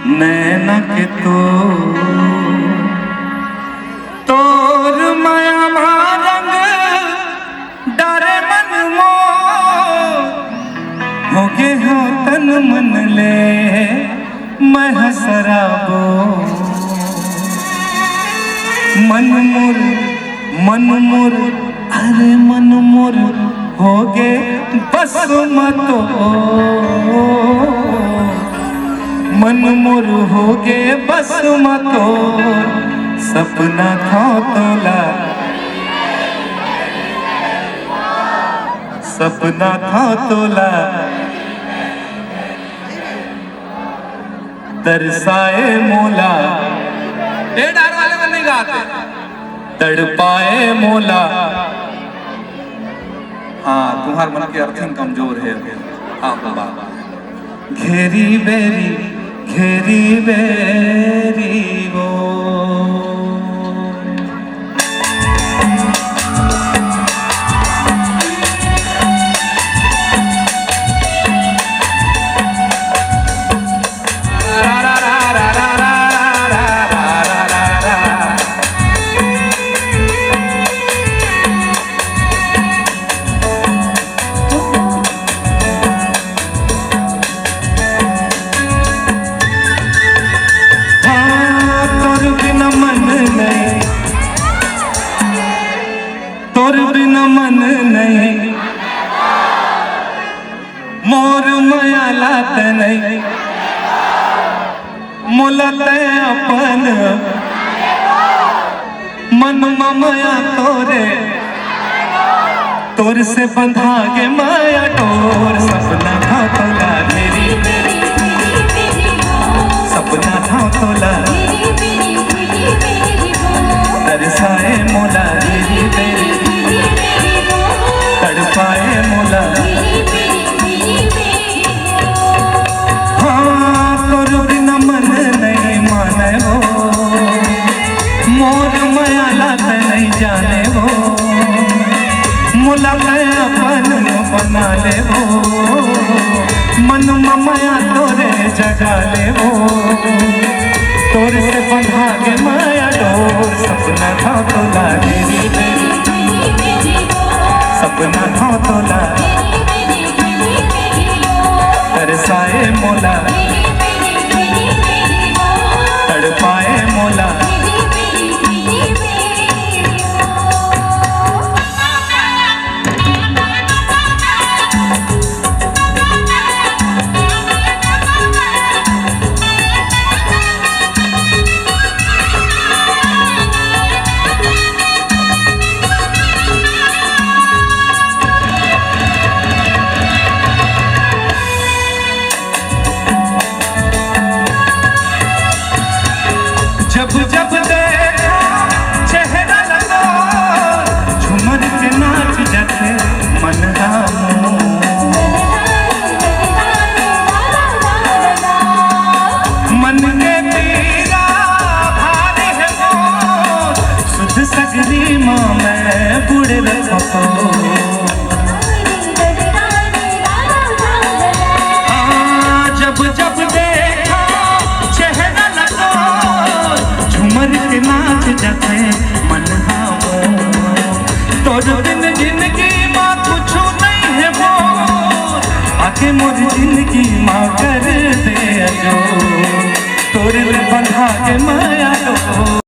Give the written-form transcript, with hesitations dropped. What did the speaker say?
नैनक तो तोर माया रंग डरे मन मो हो गे हो तन मन ले मैं हसराबो मन मुर अरे मन मुर हो गे बस मतो मन मुर हो गे बस मतो सपना था तोला सपना था तोला तरसाए मोला ये डार वाले में नहीं गाते तड़पाए मोला। हाँ तुम्हार मन की अर्थिंग कमजोर है। हाँ बाबा घेरी बेरी वो तोर बिना मन नहीं मोर माया लात नहीं मोलत अपन मन माया तोरे तोर से बंधा के माया टोर सपना था तोला मेरी सपना था तोला तरसाए मोला तड़पाए मोला। हाँ तोर बिना मन नहीं माने वो मोर माया लात नहीं जाने वो मोला अपन बना ले वो मन माया तोरे जगा ले वो तोर से बंधा के माया डोर सपना था तोला सपना था तोला तरसाए मोला तड़पाए मोला। जब देखा चेहरा लगो झूमर के नाच जैसे मन मन के पीरा भारी है वो सुध सगरी माँ मैं बूढ़े रखो जब देखा चेहरा झूमर के नाच जैसे मन तोर दिन जिंदगी माँ कुछ नहीं है वो आके मोर जिंदगी माँ कर दे जो